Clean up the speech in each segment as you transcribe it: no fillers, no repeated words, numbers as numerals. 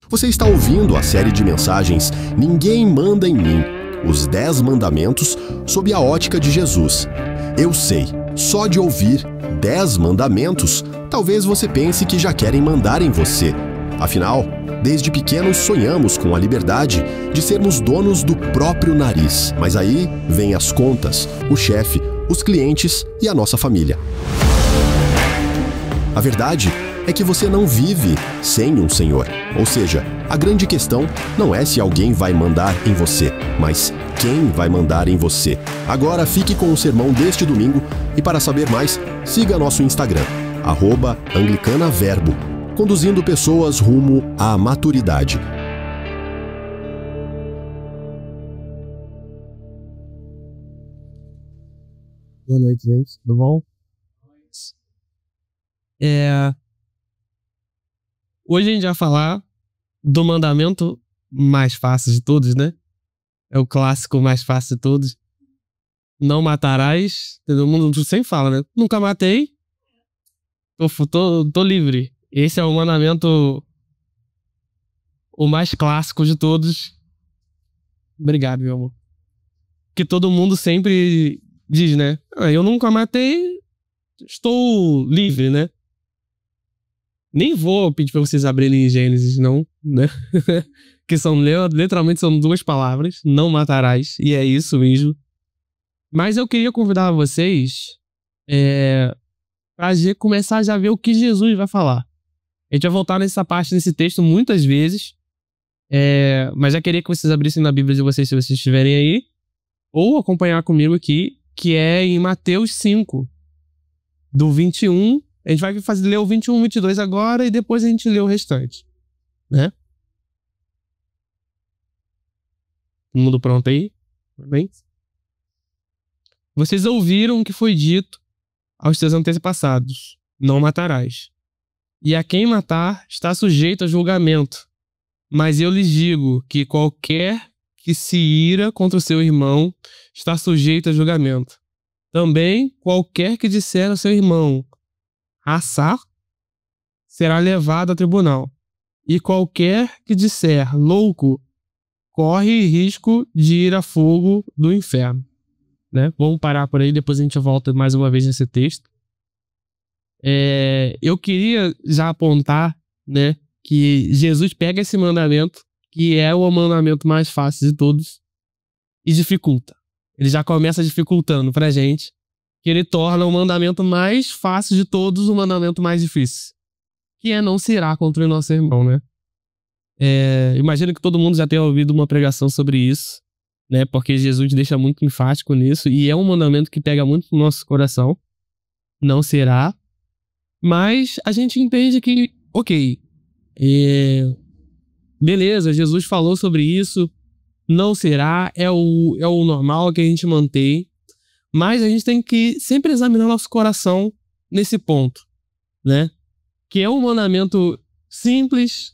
Você está ouvindo a série de mensagens Ninguém Manda em Mim, os 10 mandamentos sob a ótica de Jesus. Eu sei, só de ouvir 10 mandamentos, talvez você pense que já querem mandar em você. Afinal, desde pequenos sonhamos com a liberdade de sermos donos do próprio nariz. Mas aí vem as contas, o chefe, os clientes e a nossa família. A verdade é que você não vive sem um senhor. Ou seja, a grande questão não é se alguém vai mandar em você, mas quem vai mandar em você. Agora fique com o sermão deste domingo e para saber mais, siga nosso Instagram, @anglicanaverbo, conduzindo pessoas rumo à maturidade. Boa noite, gente. Tudo bom? Hoje a gente vai falar do mandamento mais fácil de todos, né? É o clássico mais fácil de todos. Não matarás. Todo mundo sempre fala, né? Nunca matei. Tô livre. Esse é o mandamento o mais clássico de todos. Obrigado, meu amor. Que todo mundo sempre diz, né? Eu nunca matei, estou livre, né? Nem vou pedir pra vocês abrirem em Gênesis, não, né? Que são, literalmente, são 2 palavras. Não matarás. E é isso mesmo. Mas eu queria convidar vocês pra começar a já ver o que Jesus vai falar. A gente vai voltar nessa parte, nesse texto, muitas vezes. Mas já queria que vocês abrissem na Bíblia de vocês, se vocês estiverem aí. Ou acompanhar comigo aqui, que é em Mateus 5, do 21. A gente vai ler o 21, 22 agora e depois a gente lê o restante, né? Todo mundo pronto aí? Bem? Vocês ouviram o que foi dito aos teus antepassados: não matarás. E a quem matar está sujeito a julgamento. Mas eu lhes digo que qualquer que se ira contra o seu irmão está sujeito a julgamento. Também qualquer que disser ao seu irmão assar será levado a tribunal. E qualquer que disser louco corre risco de ir a fogo do inferno, né? Vamos parar por aí, depois a gente volta mais uma vez nesse texto. Eu queria já apontar, né, que Jesus pega esse mandamento, que é o mandamento mais fácil de todos, e dificulta. Ele já começa dificultando pra gente, que ele torna o mandamento mais fácil de todos o mandamento mais difícil, que é não se irar contra o nosso irmão, né? Imagino que todo mundo já tenha ouvido uma pregação sobre isso, né? Porque Jesus deixa muito enfático nisso, e é um mandamento que pega muito no nosso coração, não se irar. Mas a gente entende que, ok, beleza, Jesus falou sobre isso, não se irar, é o normal que a gente mantém. Mas a gente tem que sempre examinar nosso coração nesse ponto, né? Que é um mandamento simples,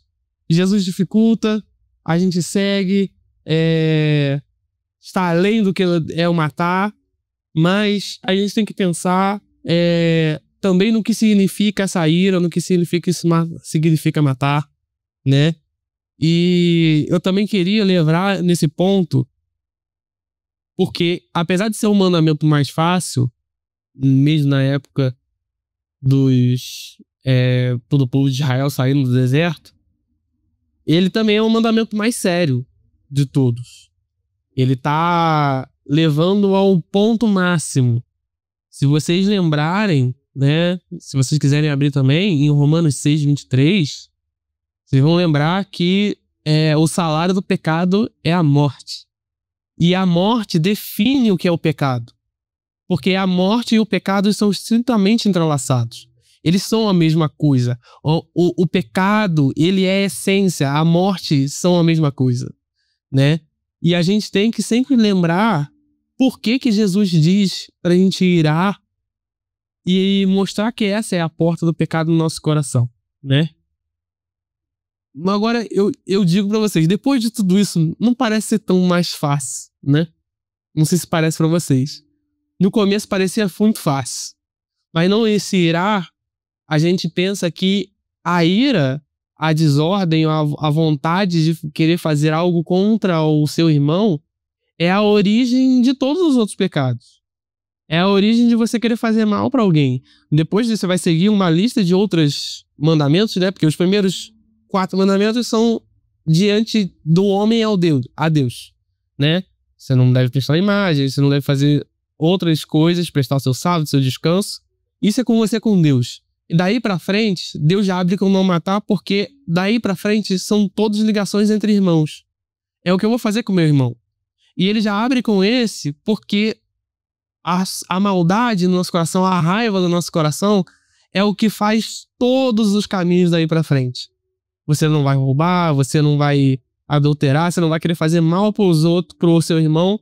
Jesus dificulta, a gente segue, está além do que é o matar, mas a gente tem que pensar também no que significa essa ira, no que significa isso significa matar, né? E eu também queria lembrar nesse ponto, porque, apesar de ser um mandamento mais fácil, mesmo na época todo o povo de Israel saindo do deserto, ele também é um mandamento mais sério de todos. Ele está levando ao ponto máximo. Se vocês lembrarem, né, se vocês quiserem abrir também, em Romanos 6, 23, vocês vão lembrar que o salário do pecado é a morte. E a morte define o que é o pecado. Porque a morte e o pecado são estritamente entrelaçados. Eles são a mesma coisa. O pecado, ele é a essência. A morte são a mesma coisa, né? E a gente tem que sempre lembrar por que Jesus diz pra gente irar e mostrar que essa é a porta do pecado no nosso coração, né? Agora, eu digo pra vocês, depois de tudo isso, não parece ser tão mais fácil, né? Não sei se parece pra vocês. No começo parecia muito fácil. Mas não esse irar, a gente pensa que a ira, a desordem, a vontade de querer fazer algo contra o seu irmão, é a origem de todos os outros pecados. É a origem de você querer fazer mal para alguém. Depois você vai seguir uma lista de outros mandamentos, né? Porque os primeiros 4 mandamentos são diante do homem a Deus, né? Você não deve prestar imagem, você não deve fazer outras coisas, prestar o seu sábado, o seu descanso. Isso é com você com Deus. E daí pra frente, Deus já abre com não matar, porque daí pra frente são todas ligações entre irmãos. É o que eu vou fazer com meu irmão. E ele já abre com esse porque a maldade no nosso coração, a raiva do nosso coração é o que faz todos os caminhos daí pra frente. Você não vai roubar, você não vai adulterar, você não vai querer fazer mal pros outros, pro seu irmão,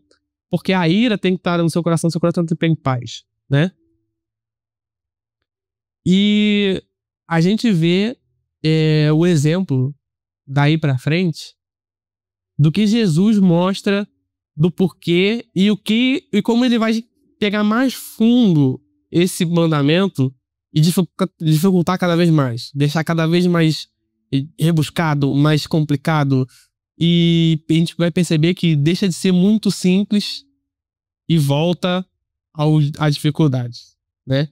porque a ira tem que estar no seu coração tem que ter em paz, né? E a gente vê o exemplo daí pra frente do que Jesus mostra do porquê e como ele vai pegar mais fundo esse mandamento e dificultar cada vez mais, deixar cada vez mais rebuscado, mais complicado, e a gente vai perceber que deixa de ser muito simples e volta à dificuldade, né?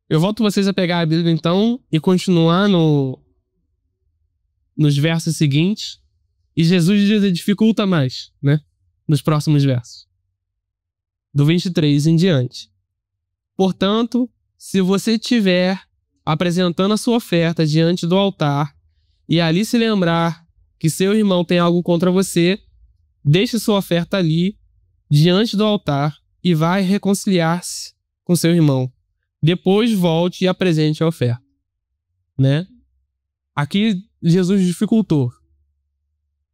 Eu volto vocês a pegar a Bíblia então e continuar nos versos seguintes, e Jesus dificulta mais, né? Nos próximos versos. Do 23 em diante. Portanto, se você estiver apresentando a sua oferta diante do altar e ali se lembrar que seu irmão tem algo contra você, deixe sua oferta ali, diante do altar, e vai reconciliar-se com seu irmão. Depois volte e apresente a oferta. Né? Aqui Jesus dificultou.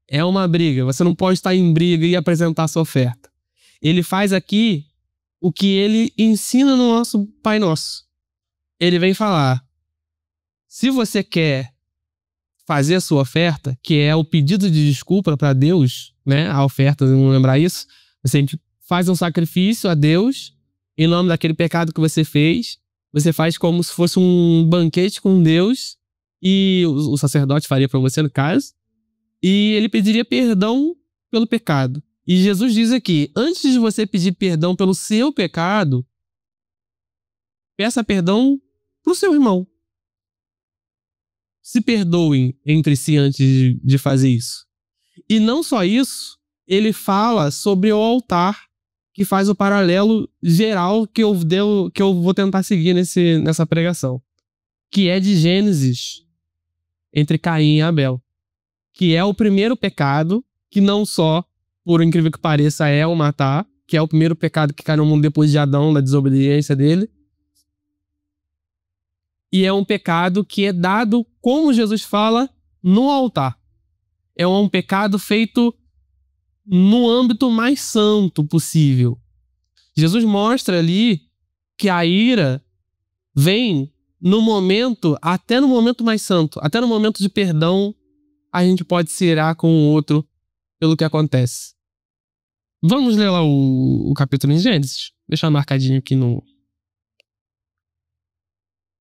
É uma briga. Você não pode estar em briga e apresentar sua oferta. Ele faz aqui o que ele ensina no nosso Pai Nosso. Ele vem falar: se você quer fazer a sua oferta, que é o pedido de desculpa para Deus, né? A oferta, não lembrar isso. Você faz um sacrifício a Deus em nome daquele pecado que você fez. Você faz como se fosse um banquete com Deus, e o sacerdote faria para você, no caso, e ele pediria perdão pelo pecado. E Jesus diz aqui: antes de você pedir perdão pelo seu pecado, peça perdão pro seu irmão. Se perdoem entre si antes de fazer isso. E não só isso, ele fala sobre o altar, que faz o paralelo geral que eu vou tentar seguir nessa pregação, que é de Gênesis, entre Caim e Abel, que é o primeiro pecado, que não só, por incrível que pareça, é o matar, que é o primeiro pecado que cai no mundo depois de Adão, da desobediência dele. E é um pecado que é dado, como Jesus fala, no altar. É um pecado feito no âmbito mais santo possível. Jesus mostra ali que a ira vem até no momento mais santo, até no momento de perdão, a gente pode se irar com o outro pelo que acontece. Vamos ler lá o capítulo em Gênesis? Deixar marcadinho aqui no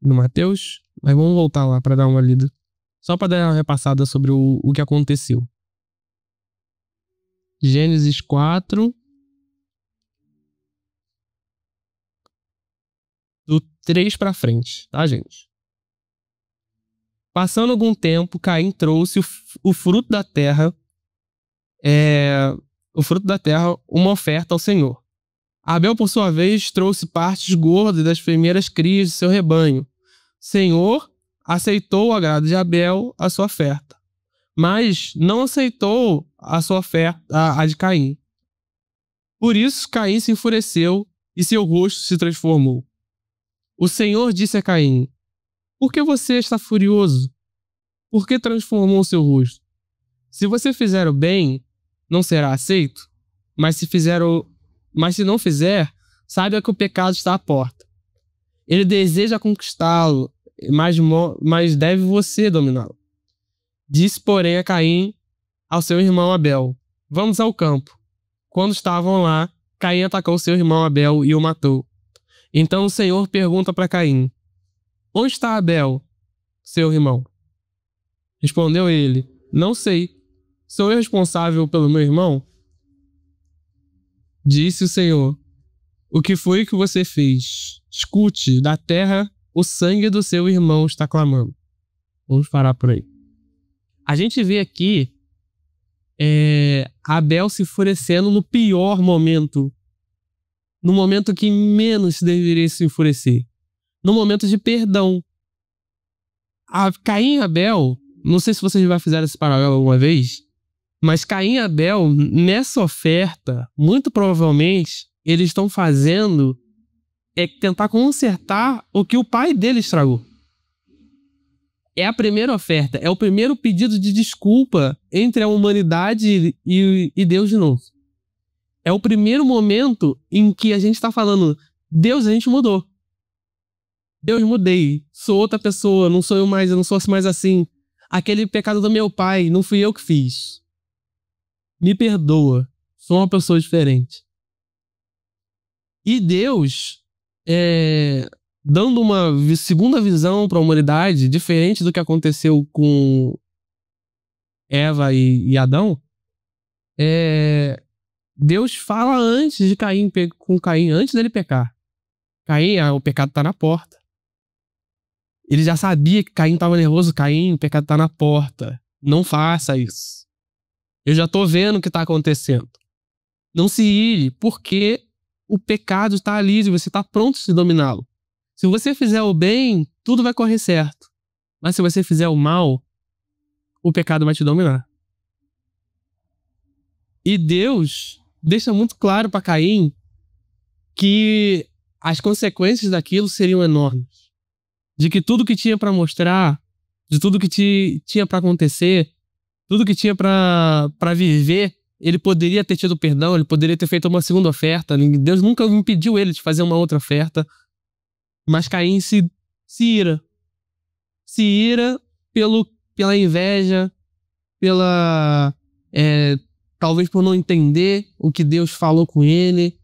Mateus, mas vamos voltar lá para dar uma lida, só para dar uma repassada sobre o que aconteceu. Gênesis 4, do 3 para frente, tá, gente? Passando algum tempo, Caim trouxe o fruto da terra, uma oferta ao Senhor. Abel, por sua vez, trouxe partes gordas das primeiras crias de seu rebanho. Senhor aceitou o agrado de Abel, a sua oferta, mas não aceitou a sua oferta, a de Caim. Por isso Caim se enfureceu e seu rosto se transformou. O Senhor disse a Caim: por que você está furioso? Por que transformou o seu rosto? Se você fizer o bem, não será aceito, mas se não fizer, saiba que o pecado está à porta. Ele deseja conquistá-lo, mas deve você dominá-lo. Disse, porém, a Caim ao seu irmão Abel: vamos ao campo. Quando estavam lá, Caim atacou seu irmão Abel e o matou. Então o Senhor pergunta para Caim: onde está Abel, seu irmão? Respondeu ele: não sei. Sou eu responsável pelo meu irmão? Disse o Senhor: o que foi que você fez? Escute, da terra o sangue do seu irmão está clamando. Vamos parar por aí. A gente vê aqui Abel se enfurecendo no pior momento. No momento que menos deveria se enfurecer. No momento de perdão. Caim e Abel, não sei se vocês já fizeram esse paralelo alguma vez, mas Caim e Abel, nessa oferta, muito provavelmente, eles estão fazendo tentar consertar o que o pai dele estragou. É a primeira oferta, é o primeiro pedido de desculpa entre a humanidade e Deus de novo. É o primeiro momento em que a gente está falando: Deus, a gente mudou. Deus, mudei. Sou outra pessoa, não sou eu mais, eu não sou mais assim. Aquele pecado do meu pai, não fui eu que fiz. Me perdoa. Sou uma pessoa diferente. E Deus, dando uma segunda visão para a humanidade, diferente do que aconteceu com Eva e Adão, Deus fala antes de Caim, com Caim, antes dele pecar. Caim, o pecado está na porta. Ele já sabia que Caim estava nervoso. Caim, o pecado está na porta. Não faça isso. Eu já estou vendo o que está acontecendo. Não se ire, porque o pecado está ali e você está pronto a se dominá-lo. Se você fizer o bem, tudo vai correr certo. Mas se você fizer o mal, o pecado vai te dominar. E Deus deixa muito claro para Caim que as consequências daquilo seriam enormes. De que tudo que tinha para mostrar, de tudo que tinha para acontecer, tudo que tinha para viver, ele poderia ter tido perdão, ele poderia ter feito uma segunda oferta. Deus nunca impediu ele de fazer uma outra oferta. Mas Caim se ira. Se ira pela inveja, talvez por não entender o que Deus falou com ele.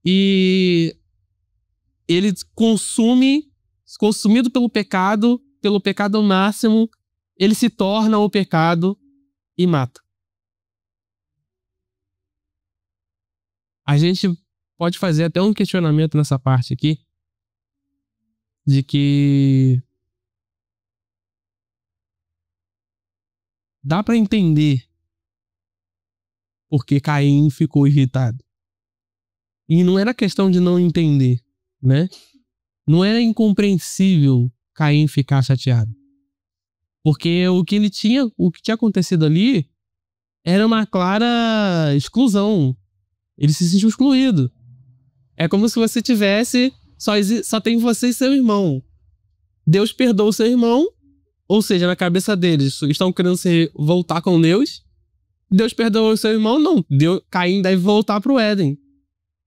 E ele consumido pelo pecado máximo, ele se torna o pecado e mata. A gente pode fazer até um questionamento nessa parte aqui, de que dá para entender porque Caim ficou irritado. E não era questão de não entender, né? Não era incompreensível Caim ficar chateado. Porque o que tinha acontecido ali era uma clara exclusão. Ele se sentiu excluído. É como se você tivesse... Só tem você e seu irmão. Deus perdoa o seu irmão, ou seja, na cabeça deles, estão querendo voltar com Deus. Deus perdoou o seu irmão, não. Caim deve voltar pro Éden.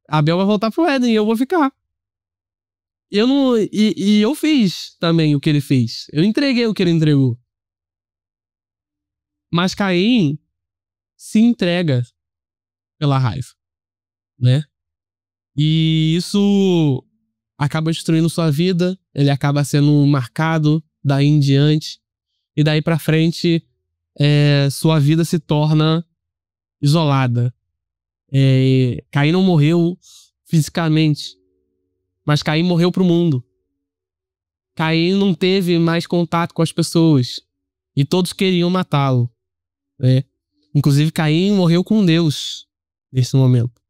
Abel vai voltar pro Éden e eu vou ficar. Eu fiz também o que ele fez. Eu entreguei o que ele entregou. Mas Caim se entrega pela raiva, né? E isso acaba destruindo sua vida. Ele acaba sendo marcado daí em diante. E daí pra frente, sua vida se torna isolada. Caim não morreu fisicamente, mas Caim morreu pro mundo. Caim não teve mais contato com as pessoas. E todos queriam matá-lo, né? Inclusive, Caim morreu com Deus nesse momento.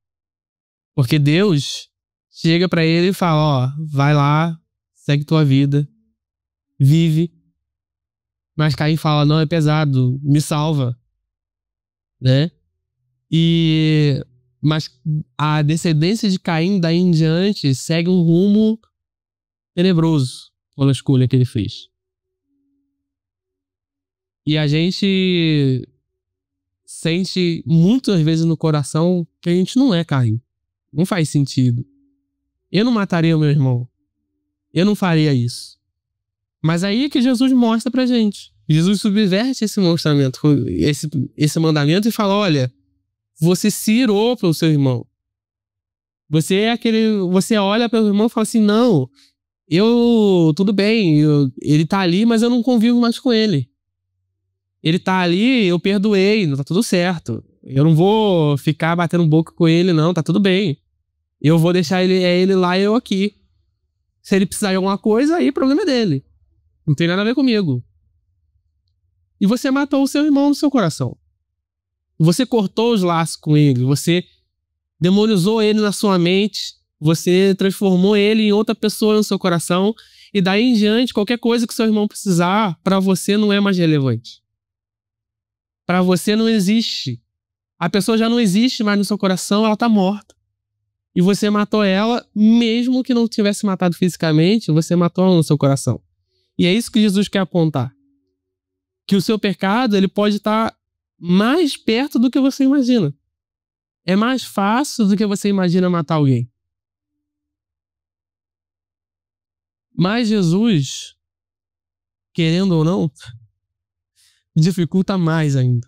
Porque Deus chega pra ele e fala: vai lá, segue tua vida, vive. Mas Caim fala: não, é pesado, me salva, né? Mas a descendência de Caim daí em diante segue um rumo tenebroso pela escolha que ele fez. E a gente sente muitas vezes no coração que a gente não é Caim. Não faz sentido. Eu não mataria o meu irmão. Eu não faria isso. Mas aí é que Jesus mostra pra gente. Jesus subverte esse mostramento, esse mandamento, e fala: olha, você se irou pelo seu irmão. Você olha pelo irmão e fala assim: não, tudo bem, ele tá ali, mas eu não convivo mais com ele. Ele tá ali, eu perdoei, tá tudo certo. Eu não vou ficar batendo boca com ele, não, tá tudo bem. Eu vou deixar ele lá e eu aqui. Se ele precisar de alguma coisa, aí o problema é dele. Não tem nada a ver comigo. E você matou o seu irmão no seu coração. Você cortou os laços com ele, você demonizou ele na sua mente, você transformou ele em outra pessoa no seu coração, e daí em diante, qualquer coisa que seu irmão precisar, para você não é mais relevante. Para você não existe. A pessoa já não existe mais no seu coração, ela tá morta. E você matou ela, mesmo que não tivesse matado fisicamente, você matou ela no seu coração. E é isso que Jesus quer apontar. Que o seu pecado, ele pode estar mais perto do que você imagina. É mais fácil do que você imagina matar alguém. Mas Jesus, querendo ou não, dificulta mais ainda.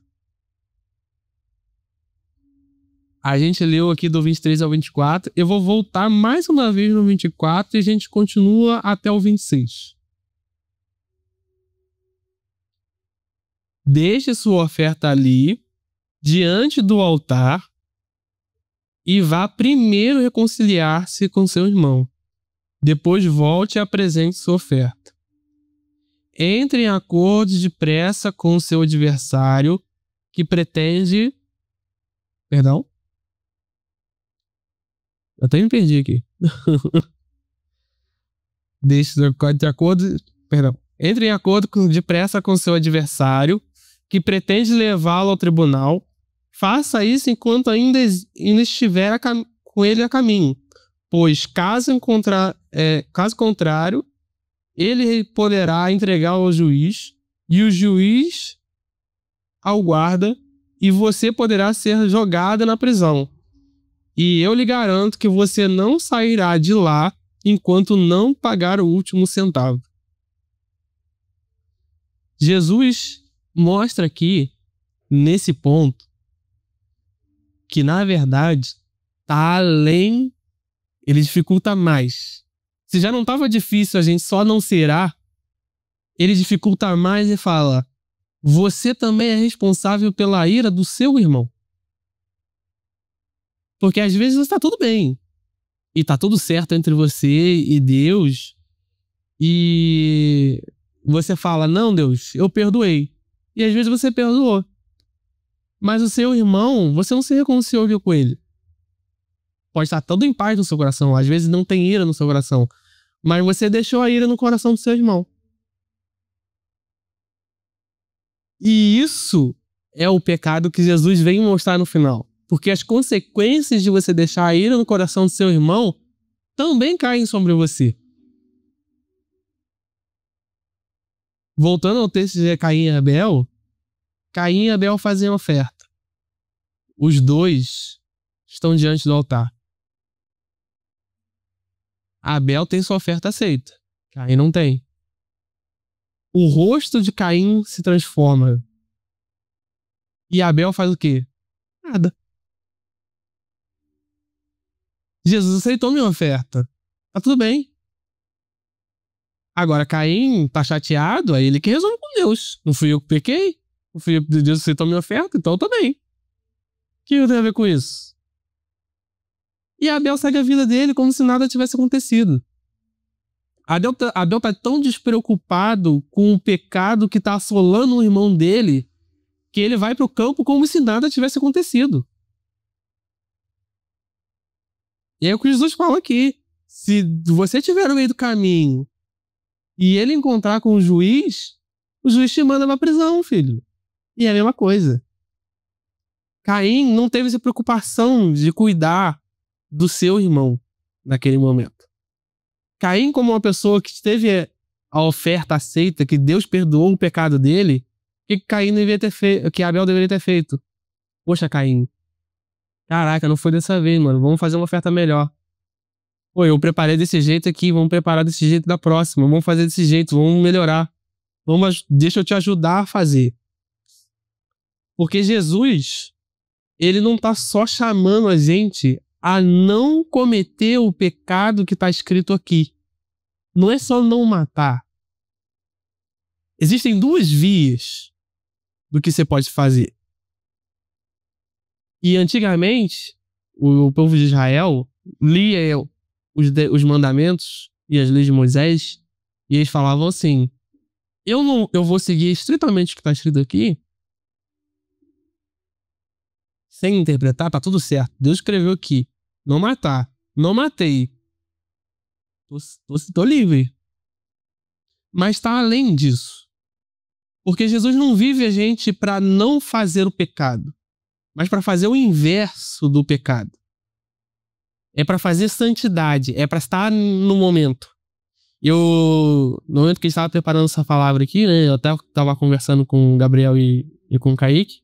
A gente leu aqui do 23 ao 24. Eu vou voltar mais uma vez no 24 e a gente continua até o 26. Deixe sua oferta ali, diante do altar, e vá primeiro reconciliar-se com seu irmão. Depois volte e apresente sua oferta. Entre em acordo depressa com o seu adversário que pretende... Perdão? Eu até me perdi aqui. Entre em acordo depressa com seu adversário que pretende levá-lo ao tribunal. Faça isso enquanto ainda estiver com ele a caminho, pois caso contrário, ele poderá entregar ao juiz e o juiz ao guarda, e você poderá ser jogada na prisão. E eu lhe garanto que você não sairá de lá enquanto não pagar o último centavo. Jesus mostra aqui, nesse ponto, que na verdade está além, ele dificulta mais. Se já não estava difícil, a gente só não será, ele dificulta mais e fala: você também é responsável pela ira do seu irmão. Porque às vezes está tudo bem. E está tudo certo entre você e Deus. E você fala: não, Deus, eu perdoei. E às vezes você perdoou. Mas o seu irmão, você não se reconciliou com ele. Pode estar todo em paz no seu coração. Às vezes não tem ira no seu coração. Mas você deixou a ira no coração do seu irmão. E isso é o pecado que Jesus vem mostrar no final. Porque as consequências de você deixar a ira no coração do seu irmão também caem sobre você. Voltando ao texto de Caim e Abel fazem oferta. Os dois estão diante do altar. Abel tem sua oferta aceita. Caim não tem. O rosto de Caim se transforma. E Abel faz o quê? Nada. Jesus aceitou minha oferta. Tá tudo bem. Agora Caim tá chateado, aí ele que resolve com Deus. Não fui eu que pequei. Não fui eu que Deus aceitou minha oferta, então eu tô bem. O que eu tenho a ver com isso? E Abel segue a vida dele como se nada tivesse acontecido. Abel tá tão despreocupado com o pecado que tá assolando o irmão dele que ele vai pro campo como se nada tivesse acontecido. E é o que Jesus fala aqui. Se você estiver no meio do caminho e ele encontrar com o juiz te manda pra prisão, filho. E é a mesma coisa. Caim não teve essa preocupação de cuidar do seu irmão naquele momento. Caim, como uma pessoa que teve a oferta aceita, que Deus perdoou o pecado dele, o que Caim deveria ter feito, que Abel deveria ter feito? Poxa, Caim, caraca, não foi dessa vez, mano. Vamos fazer uma oferta melhor. Pô, eu preparei desse jeito aqui, vamos preparar desse jeito da próxima. Vamos fazer desse jeito, vamos melhorar. Deixa eu te ajudar a fazer. Porque Jesus, ele não tá só chamando a gente a não cometer o pecado que está escrito aqui. Não é só não matar. Existem duas vias do que você pode fazer. E antigamente, o povo de Israel lia os mandamentos e as leis de Moisés, e eles falavam assim: eu vou seguir estritamente o que está escrito aqui, sem interpretar, tá tudo certo. Deus escreveu aqui: não matar. Não matei. Tô livre. Mas está além disso. Porque Jesus não vive a gente para não fazer o pecado, mas para fazer o inverso do pecado. É para fazer santidade, é para estar no momento. No momento que a gente estava preparando essa palavra aqui, né, eu até estava conversando com o Gabriel e com o Kaique,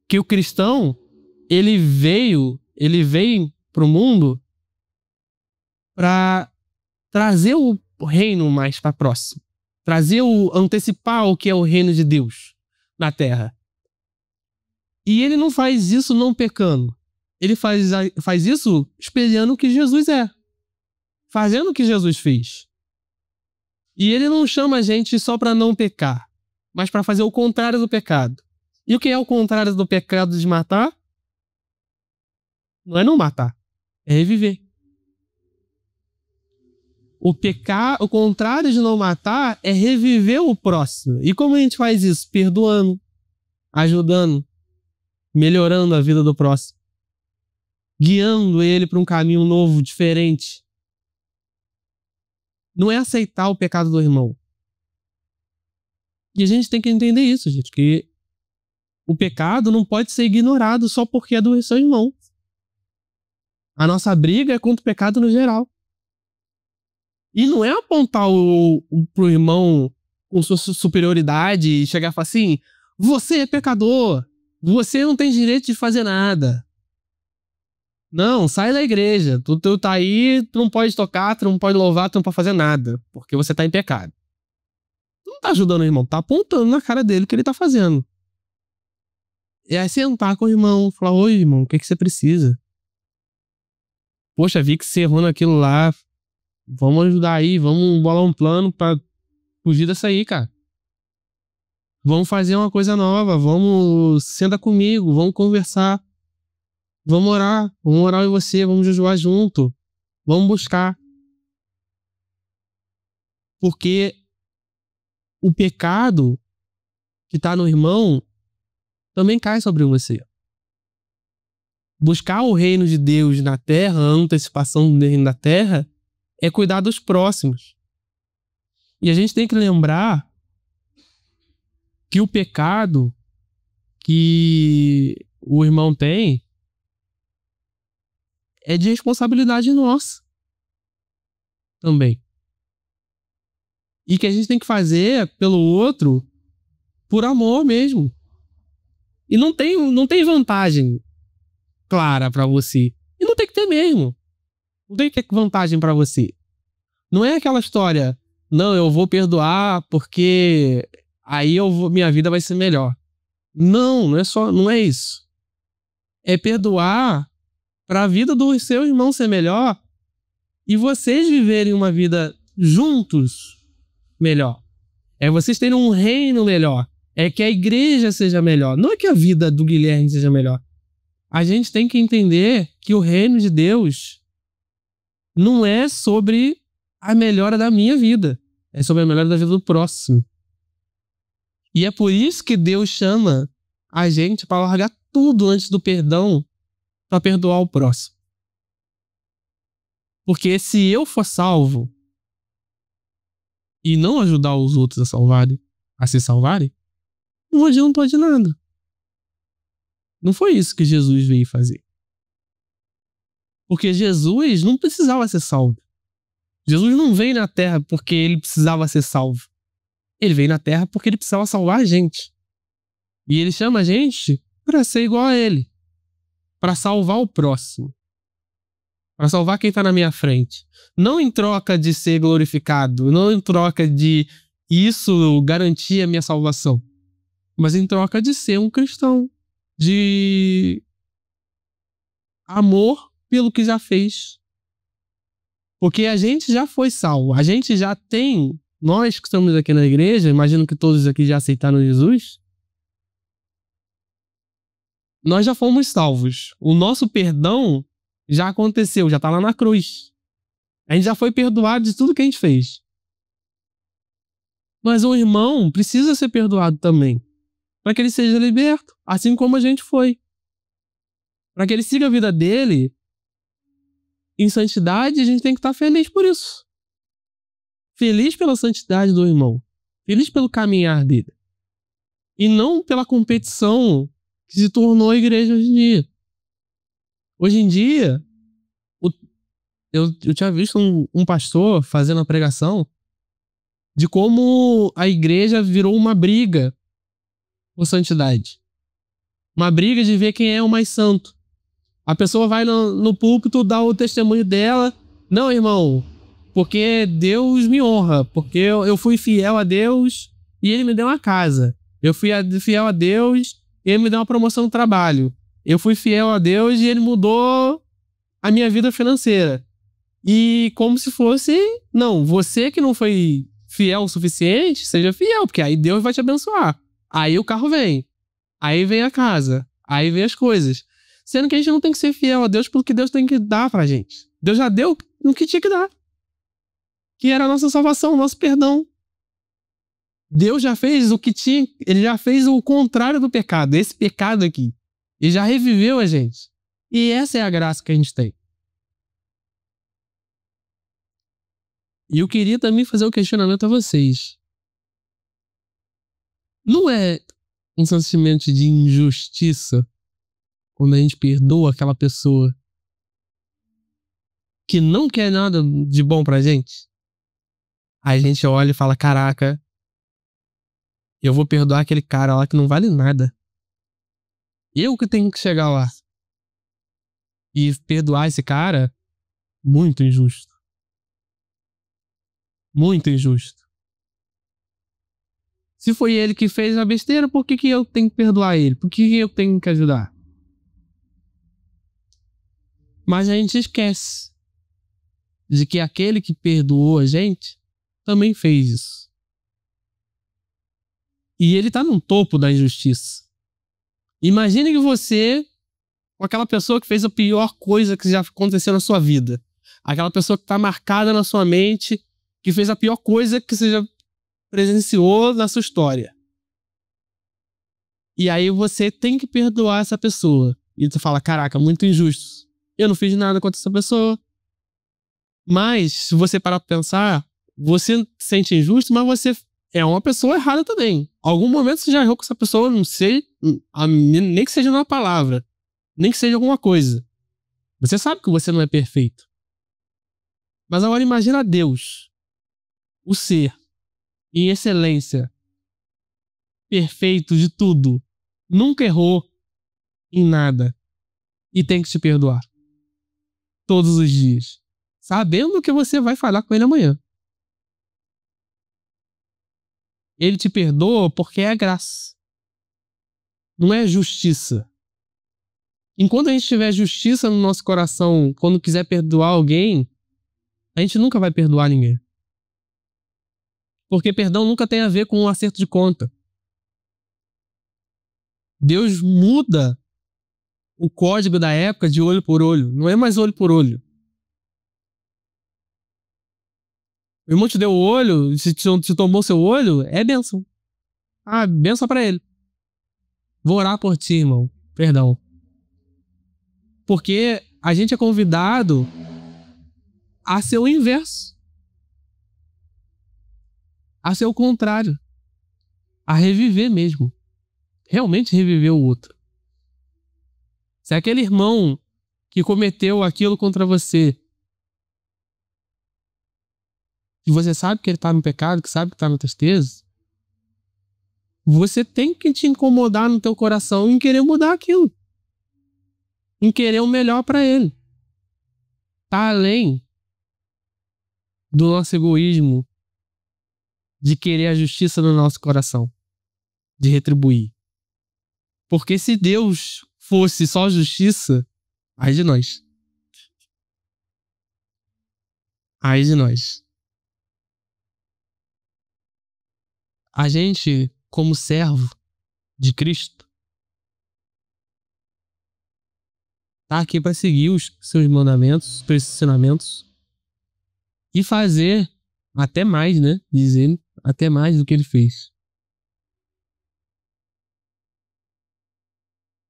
que o cristão, ele veio para o mundo para trazer o reino mais para próximo. Antecipar o que é o reino de Deus na terra. E ele não faz isso não pecando. Ele faz isso espelhando o que Jesus é. Fazendo o que Jesus fez. E ele não chama a gente só para não pecar, mas para fazer o contrário do pecado. E o que é o contrário do pecado de matar? Não é não matar, é reviver. O contrário de não matar é reviver o próximo. E como a gente faz isso? Perdoando, ajudando, melhorando a vida do próximo, guiando ele para um caminho novo, diferente. Não é aceitar o pecado do irmão. E a gente tem que entender isso, gente, que o pecado não pode ser ignorado só porque é do seu irmão. A nossa briga é contra o pecado no geral. E não é apontar pro irmão com sua superioridade e chegar e falar assim: você é pecador, você não tem direito de fazer nada. Não, sai da igreja, tu tá aí, tu não pode tocar, tu não pode louvar, tu não pode fazer nada, porque você tá em pecado. Tu não tá ajudando o irmão, tá apontando na cara dele o que ele tá fazendo. E aí sentar com o irmão, falar: oi, irmão, o que você precisa? Poxa, vi que você errou naquilo lá. Vamos ajudar aí, vamos bolar um plano pra fugir dessa aí, cara. Vamos fazer uma coisa nova, senta comigo, vamos conversar. Vamos orar em você, vamos jejuar junto. Vamos buscar. Porque o pecado que tá no irmão também cai sobre você. Buscar o reino de Deus na terra, a antecipação do reino da terra, é cuidar dos próximos. E a gente tem que lembrar que o pecado que o irmão tem é de responsabilidade nossa também. E que a gente tem que fazer pelo outro por amor mesmo. E não tem vantagem clara pra você. E não tem que ter mesmo. Não tem que ter vantagem pra você. Não é aquela história: não, eu vou perdoar porque aí minha vida vai ser melhor. Não é isso. É perdoar para a vida do seu irmão ser melhor e vocês viverem uma vida juntos melhor. É vocês terem um reino melhor. É que a igreja seja melhor. Não é que a vida do Guilherme seja melhor. A gente tem que entender que o reino de Deus não é sobre a melhora da minha vida. É sobre a melhora da vida do próximo. E é por isso que Deus chama a gente para largar tudo antes do perdão para perdoar o próximo. Porque se eu for salvo e não ajudar os outros a se salvarem, não adiantou de nada. Não foi isso que Jesus veio fazer. Porque Jesus não precisava ser salvo. Jesus não veio na terra porque ele precisava ser salvo. Ele veio na terra porque ele precisava salvar a gente. E ele chama a gente para ser igual a ele. Para salvar o próximo. Para salvar quem está na minha frente. Não em troca de ser glorificado. Não em troca de isso garantir a minha salvação. Mas em troca de ser um cristão. De amor pelo que já fez. Porque a gente já foi salvo. A gente já tem... Nós que estamos aqui na igreja, imagino que todos aqui já aceitaram Jesus. nós já fomos salvos. O nosso perdão já aconteceu, já tá lá na cruz. A gente já foi perdoado de tudo que a gente fez. Mas o irmão precisa ser perdoado também, para que ele seja liberto, assim como a gente foi. Para que ele siga a vida dele em santidade, a gente tem que estar feliz por isso. Feliz pela santidade do irmão. Feliz pelo caminhar dele. E não pela competição que se tornou a igreja hoje em dia. Hoje em dia, eu tinha visto um pastor fazendo a pregação de como a igreja virou uma briga por santidade. Uma briga de ver quem é o mais santo. A pessoa vai no púlpito, dá o testemunho dela. Não, irmão, porque Deus me honra, porque eu fui fiel a Deus e Ele me deu uma casa. Eu fui fiel a Deus e Ele me deu uma promoção no trabalho. Eu fui fiel a Deus e Ele mudou a minha vida financeira. E como se fosse, não, você que não foi fiel o suficiente, seja fiel, porque aí Deus vai te abençoar. Aí o carro vem. Aí vem a casa. Aí vem as coisas. Sendo que a gente não tem que ser fiel a Deus pelo que Deus tem que dar pra gente. Deus já deu o que tinha que dar. Que era a nossa salvação, o nosso perdão. Deus já fez o que tinha, Ele já fez o contrário do pecado, esse pecado aqui. Ele já reviveu a gente. E essa é a graça que a gente tem. E eu queria também fazer um questionamento a vocês. Não é um sentimento de injustiça quando a gente perdoa aquela pessoa que não quer nada de bom pra gente? Aí a gente olha e fala, caraca, eu vou perdoar aquele cara lá que não vale nada. Eu que tenho que chegar lá e perdoar esse cara? Muito injusto. Muito injusto. Se foi ele que fez a besteira, por que eu tenho que perdoar ele? Por que eu tenho que ajudar? Mas a gente esquece de que aquele que perdoou a gente também fez isso. E ele tá no topo da injustiça. Imagine que você, com aquela pessoa que fez a pior coisa que já aconteceu na sua vida. Aquela pessoa que tá marcada na sua mente, que fez a pior coisa que você já presenciou na sua história. E aí você tem que perdoar essa pessoa. E tu fala, caraca, muito injusto. Eu não fiz nada contra essa pessoa. Mas, se você parar pra pensar, você se sente injusto, mas você é uma pessoa errada também. Algum momento você já errou com essa pessoa, não sei, nem que seja uma palavra, nem que seja alguma coisa. Você sabe que você não é perfeito. Mas agora imagina Deus, o ser, em excelência, perfeito de tudo, nunca errou em nada e tem que te perdoar todos os dias, sabendo que você vai falar com ele amanhã. Ele te perdoa porque é graça, não é justiça. Enquanto a gente tiver justiça no nosso coração, quando quiser perdoar alguém, a gente nunca vai perdoar ninguém. Porque perdão nunca tem a ver com um acerto de conta. Deus muda o código da época de olho por olho. Não é mais olho por olho. O irmão te deu o olho, se tomou seu olho, é bênção. Ah, bênção pra ele. Vou orar por ti, irmão. Perdão. Porque a gente é convidado a ser o inverso. A ser o contrário. A reviver mesmo. Realmente reviver o outro. Se aquele irmão que cometeu aquilo contra você, e você sabe que ele tá no pecado, que sabe que tá na tristeza, você tem que te incomodar no teu coração em querer mudar aquilo. Em querer o melhor pra ele. Tá além do nosso egoísmo de querer a justiça no nosso coração, de retribuir. Porque se Deus fosse só justiça, ai de nós. Ai de nós. A gente, como servo de Cristo, tá aqui para seguir os seus mandamentos, seus ensinamentos e fazer até mais, né? Diz ele, até mais do que ele fez.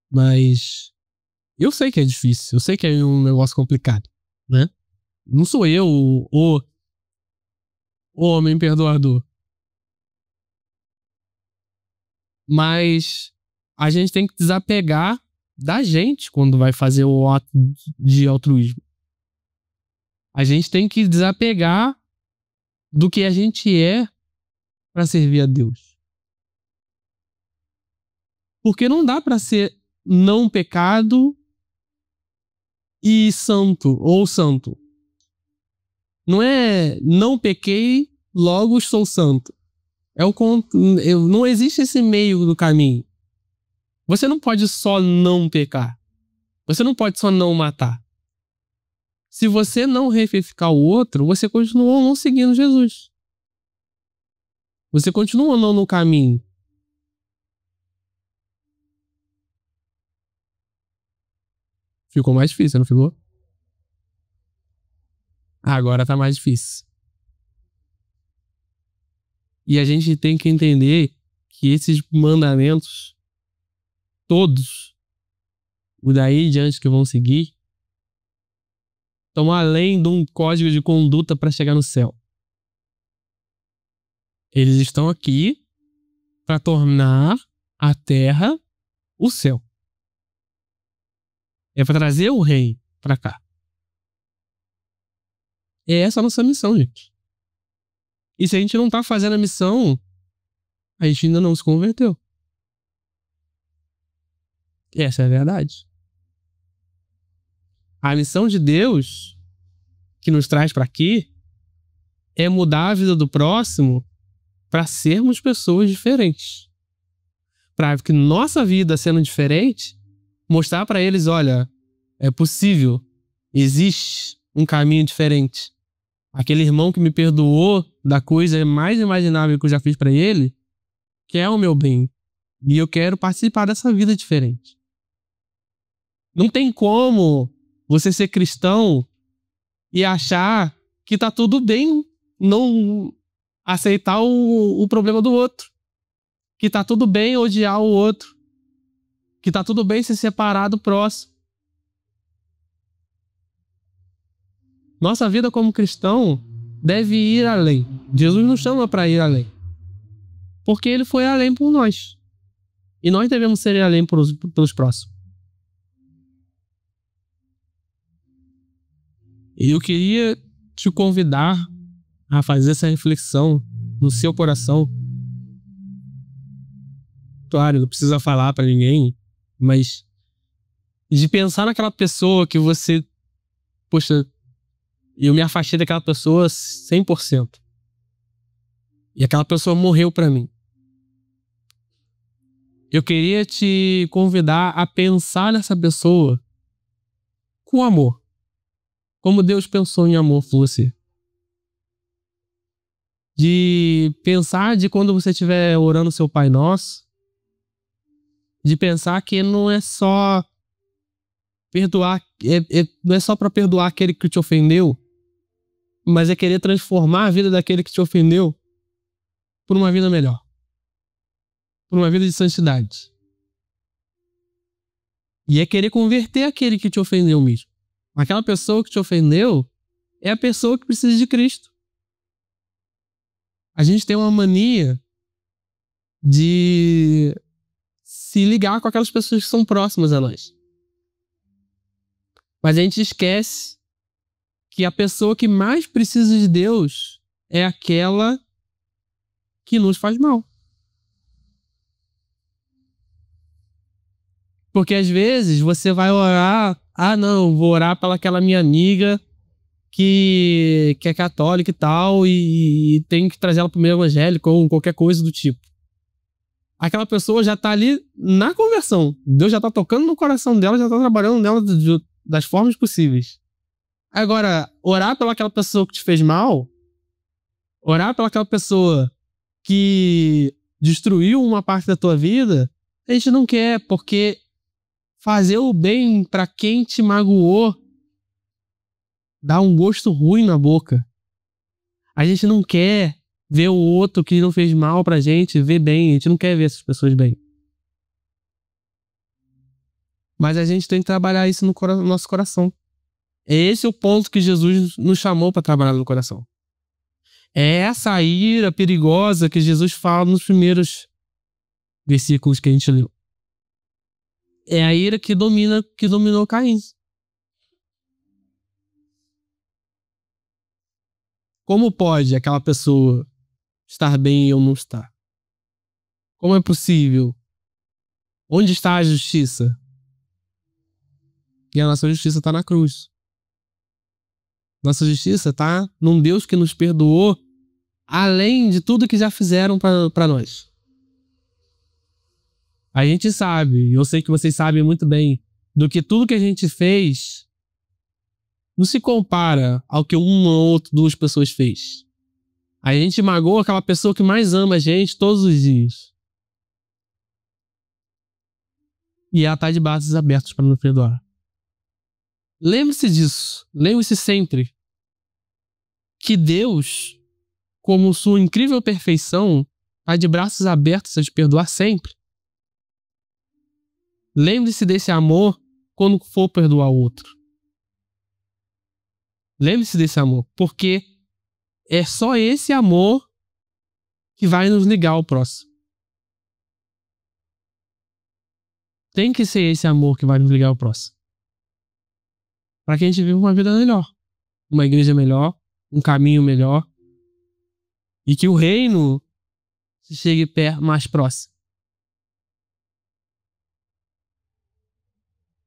Mas eu sei que é difícil, eu sei que é um negócio complicado, né? Não sou eu o homem perdoador. Mas a gente tem que desapegar da gente quando vai fazer o ato de altruísmo. A gente tem que desapegar do que a gente é para servir a Deus. Porque não dá para ser não pecado e santo, ou santo. Não é não pequei, logo sou santo. Não existe esse meio do caminho. Você não pode só não pecar. Você não pode só não matar. Se você não reificar o outro, você continua não seguindo Jesus. Você continua não no caminho. Ficou mais difícil, não ficou? Agora tá mais difícil. E a gente tem que entender que esses mandamentos, todos, o daí em diante que vão seguir, estão além de um código de conduta para chegar no céu. Eles estão aqui para tornar a terra o céu. É para trazer o rei para cá. É essa a nossa missão, gente. E se a gente não tá fazendo a missão, a gente ainda não se converteu. Essa é a verdade. A missão de Deus que nos traz para aqui é mudar a vida do próximo para sermos pessoas diferentes. Para que nossa vida sendo diferente, mostrar para eles, olha, é possível, existe um caminho diferente. Aquele irmão que me perdoou da coisa mais imaginável que eu já fiz para ele, quer o meu bem. E eu quero participar dessa vida diferente. Não tem como você ser cristão e achar que tá tudo bem não aceitar o problema do outro. Que tá tudo bem odiar o outro. Que tá tudo bem se separar do próximo. Nossa vida como cristão deve ir além. Jesus nos chama para ir além. Porque ele foi além por nós. E nós devemos ser além pelos próximos. E eu queria te convidar a fazer essa reflexão no seu coração. Claro, não precisa falar para ninguém, mas de pensar naquela pessoa que você, poxa, eu me afastei daquela pessoa 100%. E aquela pessoa morreu para mim. Eu queria te convidar a pensar nessa pessoa com amor. Como Deus pensou em amor por você. De pensar de quando você estiver orando o seu Pai Nosso, de pensar que não é só perdoar, não é só para perdoar aquele que te ofendeu, mas é querer transformar a vida daquele que te ofendeu por uma vida melhor. Por uma vida de santidade. E é querer converter aquele que te ofendeu mesmo. Aquela pessoa que te ofendeu é a pessoa que precisa de Cristo. A gente tem uma mania de se ligar com aquelas pessoas que são próximas a nós. Mas a gente esquece que a pessoa que mais precisa de Deus é aquela que nos faz mal. Porque às vezes você vai orar, não, vou orar pelaquela minha amiga que é católica e tal, e tem que trazer ela pro meio evangélico ou qualquer coisa do tipo. Aquela pessoa já tá ali na conversão. Deus já tá tocando no coração dela, já tá trabalhando nela das formas possíveis. Agora, orar pelaquela pessoa que te fez mal, orar pelaquela pessoa que destruiu uma parte da tua vida, a gente não quer, porque fazer o bem para quem te magoou dá um gosto ruim na boca. A gente não quer ver o outro que não fez mal pra gente ver bem. A gente não quer ver essas pessoas bem. Mas a gente tem que trabalhar isso no nosso coração. Esse é o ponto que Jesus nos chamou para trabalhar no coração. É essa ira perigosa que Jesus fala nos primeiros versículos que a gente leu. É a ira que dominou Caim. Como pode aquela pessoa estar bem e eu não estar? Como é possível? Onde está a justiça? E a nossa justiça está na cruz. Nossa justiça está num Deus que nos perdoou, além de tudo que já fizeram para nós. A gente sabe, e eu sei que vocês sabem muito bem, do que tudo que a gente fez não se compara ao que uma ou duas pessoas fez. A gente magoou aquela pessoa que mais ama a gente todos os dias. E ela está de braços abertos para nos perdoar. Lembre-se disso. Lembre-se sempre que Deus, como sua incrível perfeição, está de braços abertos a te perdoar sempre. Lembre-se desse amor quando for perdoar o outro. Lembre-se desse amor, porque é só esse amor que vai nos ligar ao próximo. Tem que ser esse amor que vai nos ligar ao próximo. Para que a gente viva uma vida melhor. Uma igreja melhor, um caminho melhor. E que o reino chegue mais próximo.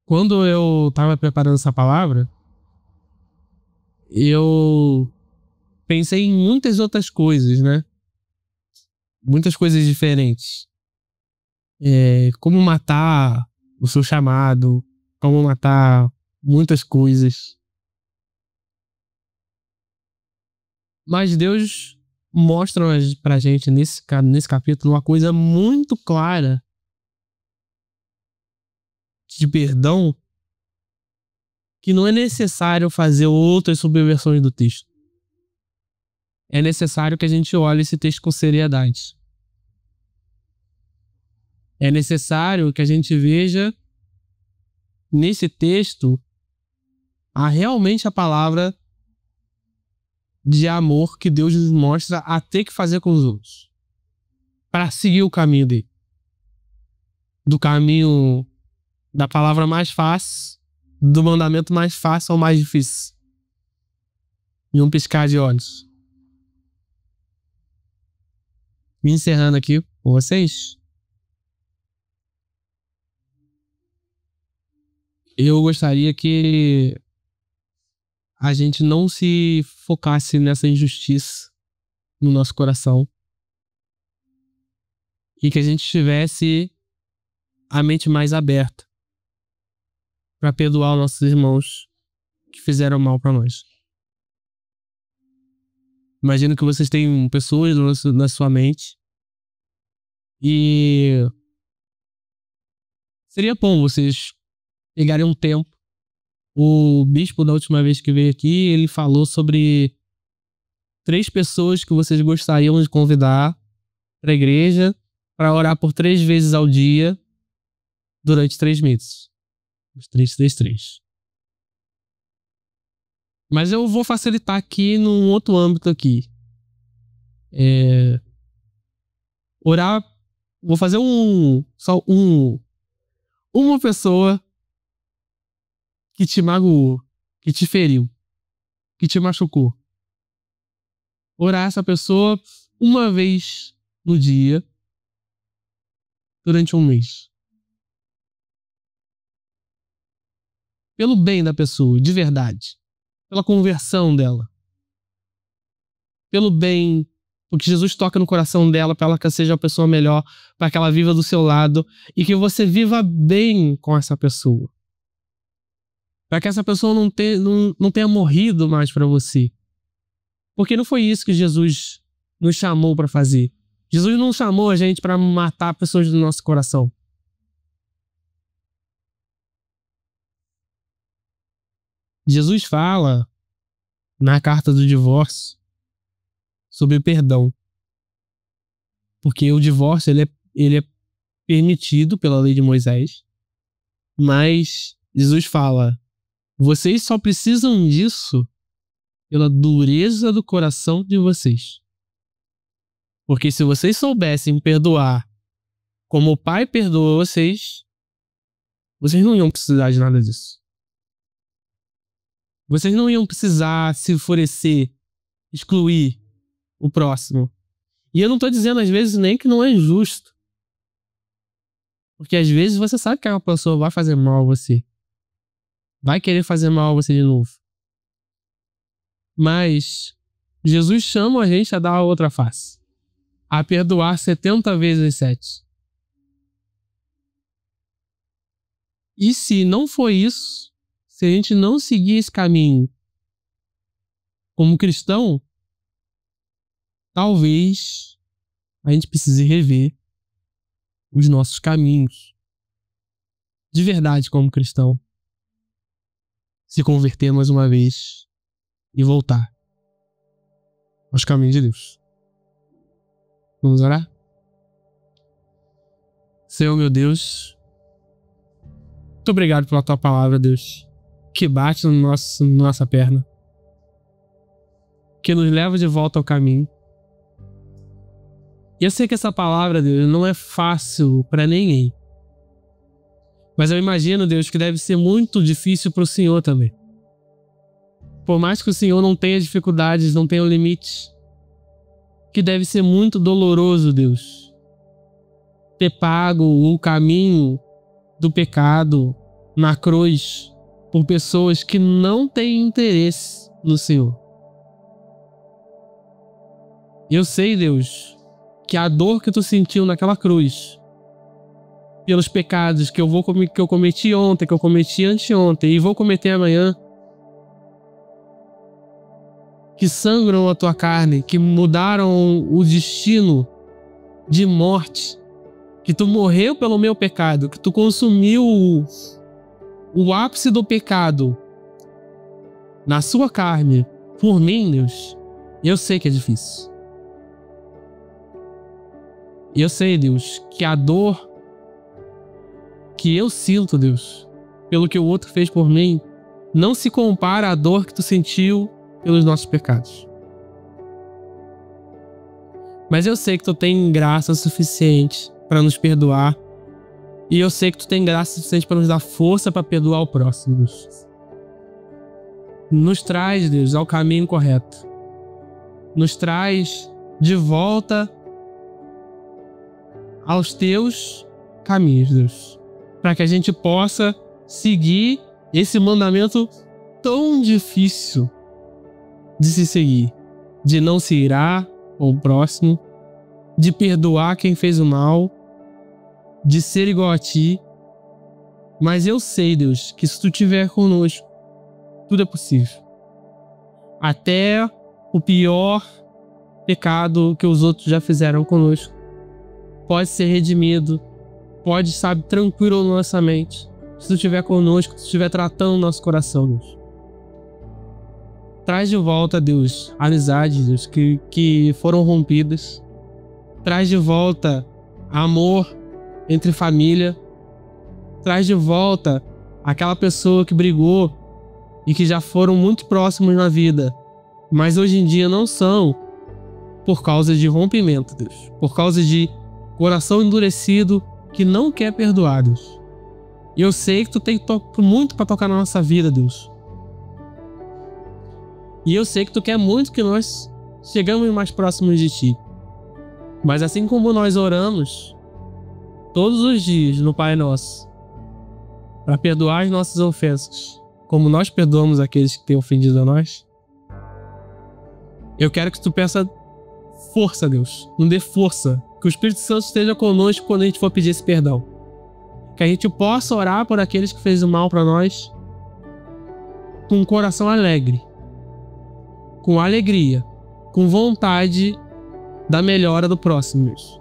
Quando eu estava preparando essa palavra, eu pensei em muitas outras coisas, né? Muitas coisas diferentes. Como matar o seu chamado, como matar muitas coisas. Mas Deus mostra pra gente nesse capítulo uma coisa muito clara de perdão, que não é necessário fazer outras subversões do texto. É necessário que a gente olhe esse texto com seriedade. É necessário que a gente veja nesse texto realmente a palavra de amor que Deus nos mostra a ter que fazer com os outros. Para seguir o caminho dele. Do caminho da palavra mais fácil, do mandamento mais fácil ao mais difícil. Em um piscar de olhos. Me encerrando aqui com vocês. Eu gostaria que a gente não se focasse nessa injustiça no nosso coração e que a gente tivesse a mente mais aberta para perdoar os nossos irmãos que fizeram mal para nós. Imagino que vocês têm pessoas na sua mente e seria bom vocês pegarem um tempo. O bispo, da última vez que veio aqui, ele falou sobre 3 pessoas que vocês gostariam de convidar para a igreja para orar por 3 vezes ao dia durante 3 meses. Os 3. Mas eu vou facilitar aqui num outro âmbito aqui. Orar, vou fazer uma pessoa que te magoou, que te feriu, que te machucou. Orar essa pessoa uma vez no dia durante um mês. Pelo bem da pessoa, de verdade. Pela conversão dela. Pelo bem, porque Jesus toca no coração dela para que ela seja uma pessoa melhor, para que ela viva do seu lado e que você viva bem com essa pessoa. Para que essa pessoa não tenha morrido mais para você. Porque não foi isso que Jesus nos chamou para fazer. Jesus não chamou a gente para matar pessoas do nosso coração. Jesus fala na carta do divórcio sobre o perdão. Porque o divórcio ele é permitido pela lei de Moisés, mas Jesus fala: vocês só precisam disso pela dureza do coração de vocês. Porque se vocês soubessem perdoar como o Pai perdoa vocês não iam precisar de nada disso. Vocês não iam precisar se enfurecer, excluir o próximo. E eu não estou dizendo às vezes nem que não é justo. Porque às vezes você sabe que uma pessoa vai fazer mal a você. Vai querer fazer mal a você de novo. Mas Jesus chama a gente a dar a outra face. A perdoar 70 vezes 7. E se não for isso, se a gente não seguir esse caminho como cristão, talvez a gente precise rever os nossos caminhos de verdade como cristão. Se converter mais uma vez e voltar aos caminhos de Deus. Vamos orar? Senhor meu Deus, muito obrigado pela tua palavra, Deus, que bate na nossa perna, que nos leva de volta ao caminho. E eu sei que essa palavra, Deus, não é fácil para ninguém. Mas eu imagino, Deus, que deve ser muito difícil para o Senhor também. Por mais que o Senhor não tenha dificuldades, não tenha limites, que deve ser muito doloroso, Deus, ter pago o caminho do pecado na cruz por pessoas que não têm interesse no Senhor. Eu sei, Deus, que a dor que tu sentiu naquela cruz, pelos pecados que eu cometi ontem, que eu cometi anteontem e vou cometer amanhã, que sangram a tua carne, que mudaram o destino de morte, que tu morreu pelo meu pecado, que tu consumiu o ápice do pecado na sua carne por mim, Deus. Eu sei que é difícil. Eu sei, Deus, que a dor que eu sinto, Deus, pelo que o outro fez por mim, não se compara à dor que tu sentiu pelos nossos pecados. Mas eu sei que tu tem graça suficiente para nos perdoar. E eu sei que tu tem graça suficiente para nos dar força para perdoar o próximo, Deus. Nos traz, Deus, ao caminho correto. Nos traz de volta aos teus caminhos, Deus. Para que a gente possa seguir esse mandamento tão difícil de se seguir. De não se irar com o próximo. De perdoar quem fez o mal. De ser igual a ti. Mas eu sei, Deus, que se tu estiver conosco, tudo é possível. Até o pior pecado que os outros já fizeram conosco pode ser redimido, pode estar tranquilo na nossa mente. Se tu estiver conosco, se tu estiver tratando o nosso coração, Deus. Traz de volta, Deus, amizades, Deus, que foram rompidas. Traz de volta amor entre família. Traz de volta aquela pessoa que brigou e que já foram muito próximos na vida, mas hoje em dia não são por causa de rompimento, Deus. Por causa de coração endurecido que não quer perdoar, Deus. E eu sei que tu tem muito para tocar na nossa vida, Deus. E eu sei que tu quer muito que nós chegamos mais próximos de ti. Mas assim como nós oramos todos os dias no Pai Nosso para perdoar as nossas ofensas, como nós perdoamos aqueles que têm ofendido a nós, eu quero que tu peça força, Deus. Não dê força. Que o Espírito Santo esteja conosco quando a gente for pedir esse perdão. Que a gente possa orar por aqueles que fez o mal para nós com um coração alegre, com alegria, com vontade da melhora do próximo, Deus.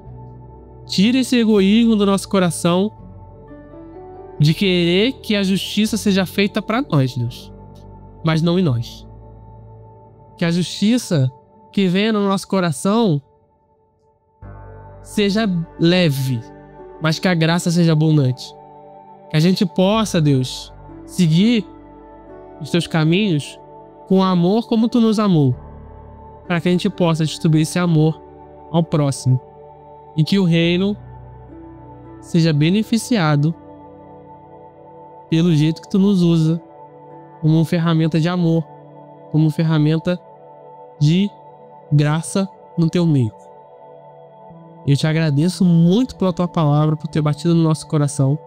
Tira esse egoísmo do nosso coração de querer que a justiça seja feita para nós, Deus. mas não em nós. Que a justiça que venha no nosso coração seja leve, mas que a graça seja abundante. Que a gente possa, Deus, seguir os teus caminhos com amor como tu nos amou, para que a gente possa distribuir esse amor ao próximo e que o reino seja beneficiado pelo jeito que tu nos usa como uma ferramenta de amor, como uma ferramenta de graça no teu meio. Eu te agradeço muito pela tua palavra, por ter batido no nosso coração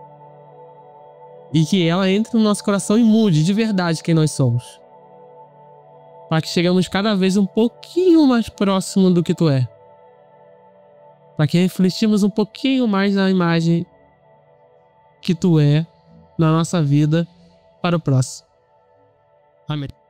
e que ela entre no nosso coração e mude de verdade quem nós somos, para que chegamos cada vez um pouquinho mais próximo do que tu é, para que refletimos um pouquinho mais a imagem que tu é na nossa vida para o próximo. Amém.